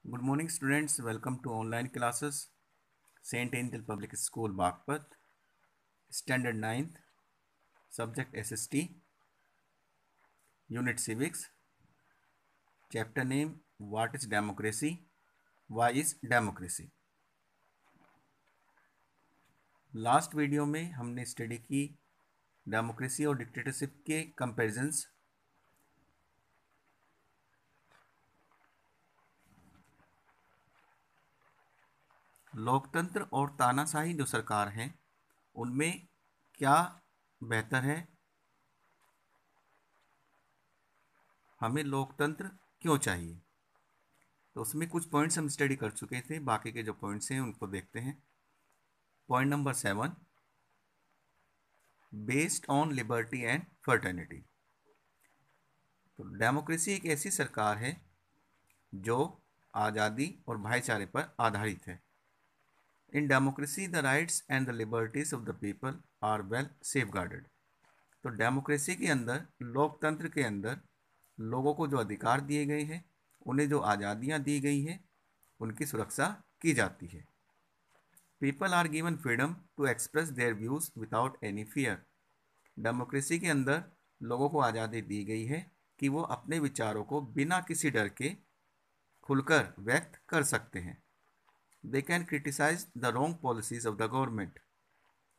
Good morning, students. Welcome to online classes. Saint Angel Public School, Bagpat. Standard 9th. Subject SST. Unit Civics. Chapter name: What is democracy? Why is democracy? Last video में हमने study की democracy और dictatorship के comparisons. लोकतंत्र और तानाशाही जो सरकार हैं उनमें क्या बेहतर है, हमें लोकतंत्र क्यों चाहिए। तो उसमें कुछ पॉइंट्स हम स्टडी कर चुके थे, बाकी के जो पॉइंट्स हैं उनको देखते हैं। Point number 7, based on liberty and fraternity. तो डेमोक्रेसी एक ऐसी सरकार है जो आज़ादी और भाईचारे पर आधारित है। In democracy the rights and the liberties of the people are well safeguarded. तो डेमोक्रेसी के अंदर, लोकतंत्र के अंदर लोगों को जो अधिकार दिए गए हैं, उन्हें जो आज़ादियाँ दी गई हैं, उनकी सुरक्षा की जाती है। People are given freedom to express their views without any fear. Democracy के अंदर लोगों को आज़ादी दी गई है कि वो अपने विचारों को बिना किसी डर के खुलकर व्यक्त कर सकते हैं। They can criticise the wrong policies of the government.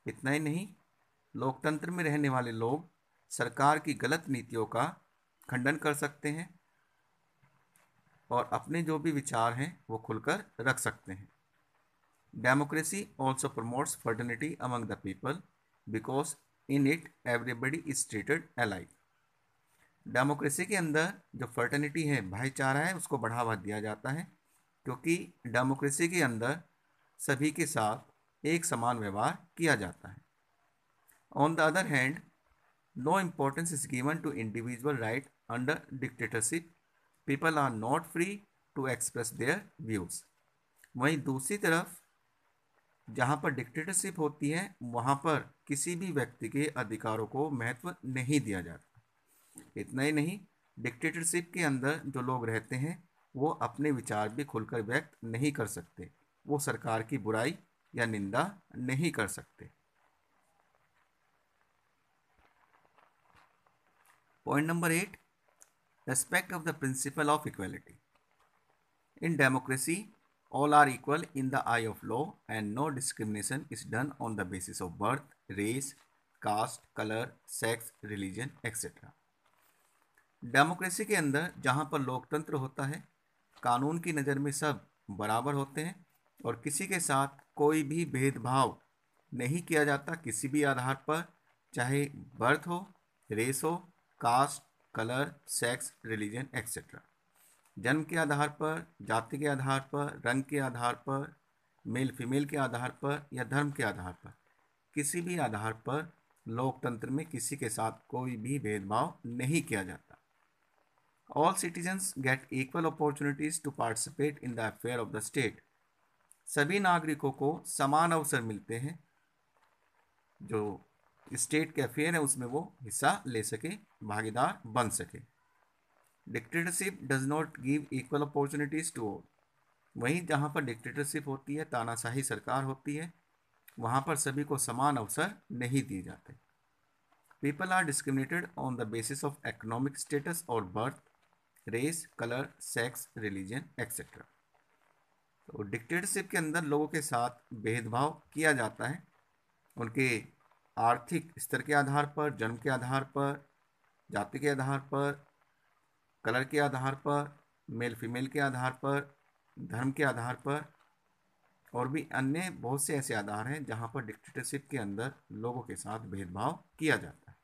इतना ही नहीं, लोकतंत्र में रहने वाले लोग सरकार की गलत नीतियों का खंडन कर सकते हैं और अपने जो भी विचार हैं वो खुलकर रख सकते हैं। Democracy also promotes fraternity among the people because in it everybody is treated alike. Democracy के अंदर जो फर्टर्निटी है, भाईचारा है, उसको बढ़ावा दिया जाता है क्योंकि डेमोक्रेसी के अंदर सभी के साथ एक समान व्यवहार किया जाता है। On the other hand, no importance is given to individual right under dictatorship. People are not free to express their views. वहीं दूसरी तरफ जहाँ पर डिक्टेटरशिप होती है वहाँ पर किसी भी व्यक्ति के अधिकारों को महत्व नहीं दिया जाता। इतना ही नहीं, डिक्टेटरशिप के अंदर जो लोग रहते हैं वो अपने विचार भी खुलकर व्यक्त नहीं कर सकते, वो सरकार की बुराई या निंदा नहीं कर सकते। Point number 8, respect of the principle of equality. In democracy all are equal in the eye of law and no discrimination is done on the basis of birth, race, caste, color, sex, religion, etc. Democracy के अंदर जहाँ पर लोकतंत्र होता है, कानून की नज़र में सब बराबर होते हैं और किसी के साथ कोई भी भेदभाव नहीं किया जाता किसी भी आधार पर, चाहे बर्थ हो, रेस हो, caste, colour, sex, religion etcetera. जन्म के आधार पर, जाति के आधार पर, रंग के आधार पर, मेल फीमेल के आधार पर या धर्म के आधार पर, किसी भी आधार पर लोकतंत्र में किसी के साथ कोई भी भेदभाव नहीं किया जाता। All citizens get equal opportunities to participate in the affair of the state. सभी नागरिकों को समान अवसर मिलते हैं, जो स्टेट के अफेयर है उसमें वो हिस्सा ले सके, भागीदार बन सके। Dictatorship does not give equal opportunities to all. वहीं जहाँ पर डिक्टेटरशिप होती है, तानाशाही सरकार होती है, वहाँ पर सभी को समान अवसर नहीं दिए जाते। People are discriminated on the basis of economic status और birth, race, colour, sex, religion etcetera. तो डिक्टेटरशिप के अंदर लोगों के साथ भेदभाव किया जाता है उनके आर्थिक स्तर के आधार पर, जन्म के आधार पर, जाति के आधार पर, कलर के आधार पर, मेल फीमेल के आधार पर, धर्म के आधार पर और भी अन्य बहुत से ऐसे आधार हैं जहां पर डिक्टेटरशिप के अंदर लोगों के साथ भेदभाव किया जाता है।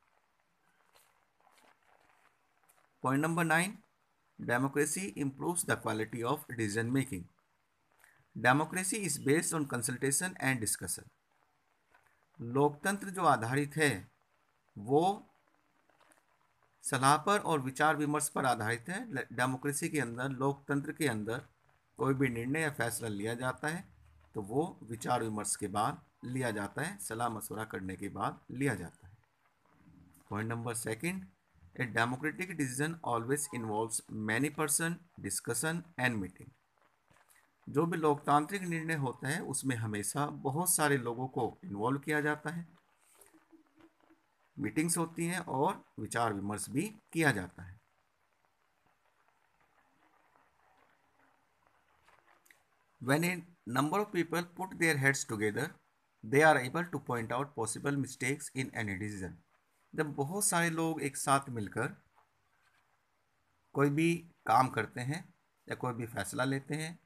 Point number 9, democracy improves the quality of decision making. Democracy is based on consultation and discussion. लोकतंत्र जो आधारित है वो सलाह पर और विचार विमर्श पर आधारित है। डेमोक्रेसी के अंदर, लोकतंत्र के अंदर कोई भी निर्णय या फैसला लिया जाता है तो वो विचार विमर्श के बाद लिया जाता है, सलाह मशवरा करने के बाद लिया जाता है। Point number 2, a democratic decision always involves many person, discussion and meeting. जो भी लोकतांत्रिक निर्णय होता है उसमें हमेशा बहुत सारे लोगों को इन्वॉल्व किया जाता है, मीटिंग्स होती हैं और विचार विमर्श भी किया जाता है। When a number of people put their heads together, they are able to point out possible mistakes in any decision. जब बहुत सारे लोग एक साथ मिलकर कोई भी काम करते हैं या कोई भी फैसला लेते हैं,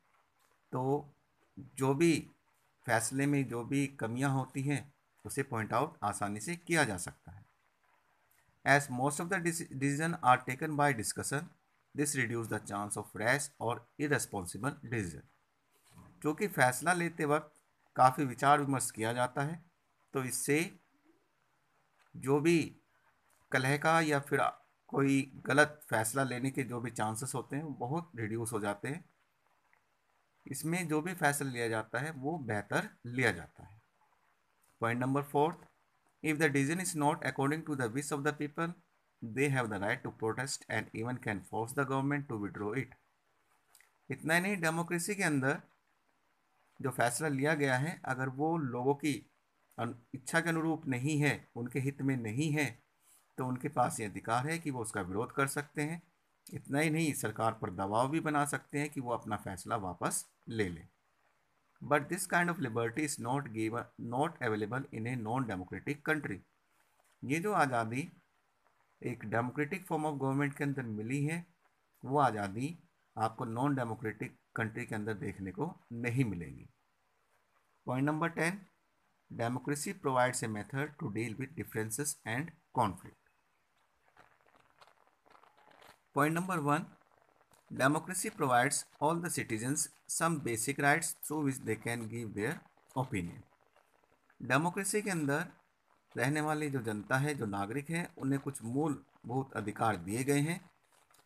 तो जो भी फैसले में जो भी कमियां होती हैं उसे पॉइंट आउट आसानी से किया जा सकता है। As most of the decisions are taken by discussion, this reduces the chance of rash or irresponsible decision. क्योंकि फैसला लेते वक्त काफ़ी विचार विमर्श किया जाता है, तो इससे जो भी कलह का या फिर कोई गलत फैसला लेने के जो भी चांसेस होते हैं वो बहुत रिड्यूस हो जाते हैं। इसमें जो भी फैसला लिया जाता है वो बेहतर लिया जाता है। Point number 4, if the decision is not according to the wish of the people, they have the right to protest and even can force the government to withdraw it. इतना ही नहीं, डेमोक्रेसी के अंदर जो फैसला लिया गया है अगर वो लोगों की इच्छा के अनुरूप नहीं है, उनके हित में नहीं है, तो उनके पास ये अधिकार है कि वो उसका विरोध कर सकते हैं। इतना ही नहीं, सरकार पर दबाव भी बना सकते हैं कि वो अपना फैसला वापस ले ले। But this kind of liberty is not available in a non democratic country. ये जो आज़ादी एक डेमोक्रेटिक फॉर्म ऑफ गवर्नमेंट के अंदर मिली है, वो आज़ादी आपको नॉन डेमोक्रेटिक कंट्री के अंदर देखने को नहीं मिलेगी। Point number 10, democracy provides a method to deal with differences and conflict. Point number 1, democracy provides all the citizens some basic rights through which they can give their opinion. Democracy के अंदर रहने वाली जो जनता है, जो नागरिक हैं, उन्हें कुछ मूलभूत अधिकार दिए गए हैं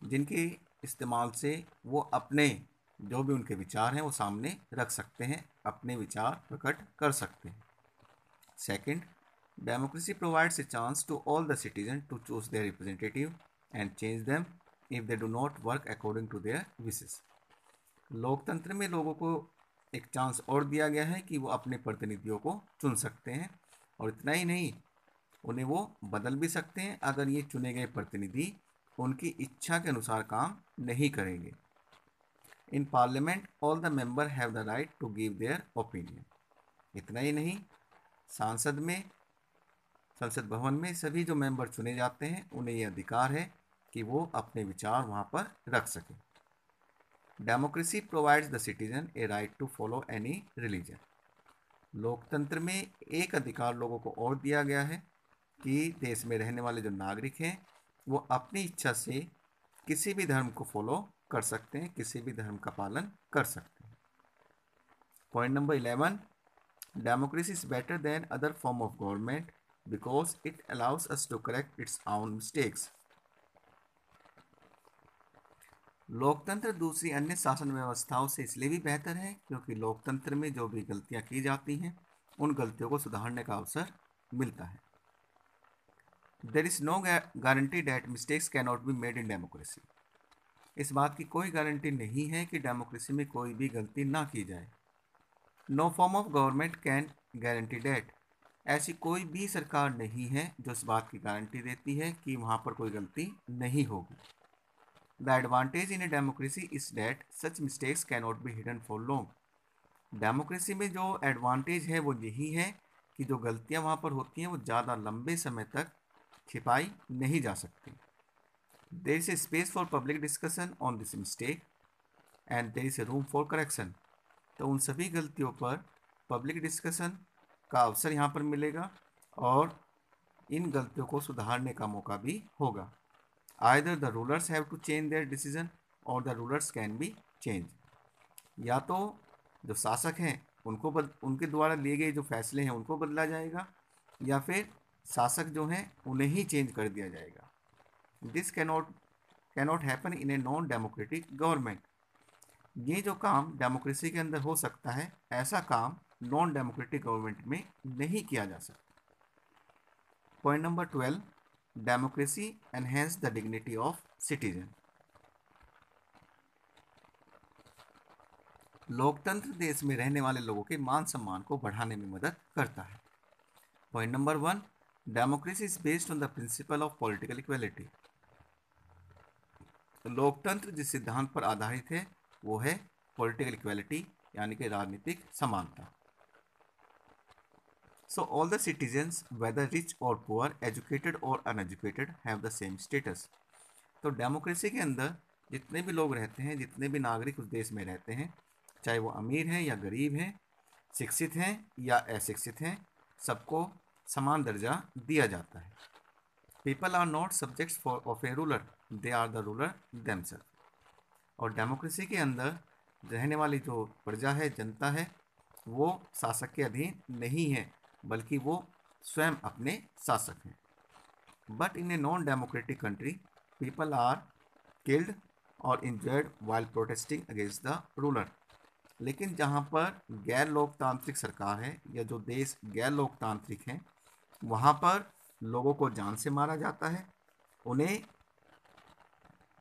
जिनके इस्तेमाल से वो अपने जो भी उनके विचार हैं वो सामने रख सकते हैं, अपने विचार प्रकट कर सकते हैं। Second, democracy provides a chance to all the citizen to choose their representative and change them if they do not work according to their wishes. लोकतंत्र में लोगों को एक चांस और दिया गया है कि वो अपने प्रतिनिधियों को चुन सकते हैं, और इतना ही नहीं, उन्हें वो बदल भी सकते हैं अगर ये चुने गए प्रतिनिधि उनकी इच्छा के अनुसार काम नहीं करेंगे। In parliament all the member have the right to give their opinion. इतना ही नहीं, संसद भवन में सभी जो मेंबर चुने जाते हैं उन्हें ये अधिकार है कि वो अपने विचार वहाँ पर रख सकें। Democracy provides the citizen a right to follow any religion. लोकतंत्र में एक अधिकार लोगों को और दिया गया है कि देश में रहने वाले जो नागरिक हैं वो अपनी इच्छा से किसी भी धर्म को फॉलो कर सकते हैं, किसी भी धर्म का पालन कर सकते हैं। Point number 11, democracy is better than other form of government because it allows us to correct its own mistakes. लोकतंत्र दूसरी अन्य शासन व्यवस्थाओं से इसलिए भी बेहतर है क्योंकि लोकतंत्र में जो भी गलतियां की जाती हैं उन गलतियों को सुधारने का अवसर मिलता है। There is no guarantee that mistakes can not be made in democracy. इस बात की कोई गारंटी नहीं है कि डेमोक्रेसी में कोई भी गलती ना की जाए। No form of government can guarantee that. ऐसी कोई भी सरकार नहीं है जो इस बात की गारंटी देती है कि वहाँ पर कोई गलती नहीं होगी। The advantage in a democracy is that such mistakes cannot be hidden for long. Democracy में जो एडवांटेज है वो यही है कि जो गलतियां वहाँ पर होती हैं वो ज़्यादा लंबे समय तक छिपाई नहीं जा सकती। There is a space for public discussion on this mistake and there is a room for correction. तो उन सभी गलतियों पर पब्लिक डिस्कशन का अवसर यहाँ पर मिलेगा और इन गलतियों को सुधारने का मौका भी होगा। Either the rulers have to change their decision or the rulers can be changed. या तो जो शासक हैं उनके द्वारा लिए गए जो फैसले हैं उनको बदला जाएगा या फिर शासक जो हैं उन्हें ही चेंज कर दिया जाएगा। This cannot happen in a non democratic government. ये जो काम डेमोक्रेसी के अंदर हो सकता है, ऐसा काम नॉन डेमोक्रेटिक गवर्नमेंट में नहीं किया जा सकता। Point number 12, democracy enhance the dignity of citizen. लोकतंत्र देश में रहने वाले लोगों के मान सम्मान को बढ़ाने में मदद करता है। Point number 1, democracy is based on the principle of political equality. लोकतंत्र जिस सिद्धांत पर आधारित है वो है पॉलिटिकल इक्वेलिटी, यानी कि राजनीतिक समानता। So all the citizens, whether rich or poor, educated or uneducated, have the same status. तो डेमोक्रेसी के अंदर जितने भी लोग रहते हैं, जितने भी नागरिक उस देश में रहते हैं, चाहे वो अमीर हैं या गरीब हैं, शिक्षित हैं या अशिक्षित हैं, सबको समान दर्जा दिया जाता है। People are not subjects for of a ruler, they are the ruler themselves. और डेमोक्रेसी के अंदर रहने वाली जो प्रजा है, जनता है, वो शासक के अधीन नहीं है, बल्कि वो स्वयं अपने शासक हैं। But in a non democratic country people are killed और injured while protesting against the ruler. लेकिन जहाँ पर गैर लोकतांत्रिक सरकार है या जो देश गैर लोकतांत्रिक हैं, वहाँ पर लोगों को जान से मारा जाता है, उन्हें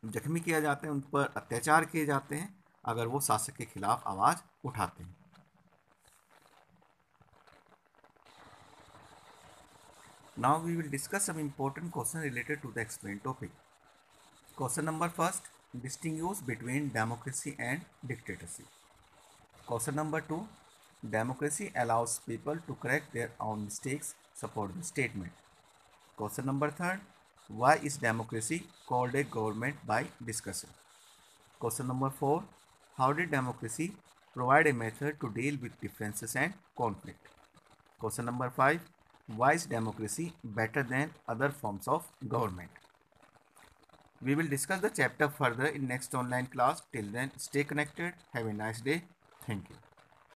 जख्मी किया जाता है, उन पर अत्याचार किए जाते हैं अगर वो शासक के खिलाफ आवाज़ उठाते हैं। Now we will discuss some important questions related to the explained topic. Question number 1, distinguish between democracy and dictatorship. Question number 2, democracy allows people to correct their own mistakes. Support the statement. Question number 3, why is democracy called a government by discussion? Question number 4, how did democracy provide a method to deal with differences and conflict? Question number 5, why is democracy better than other forms of government? We will discuss the chapter further in next online class. Till then, stay connected. Have a nice day. Thank you.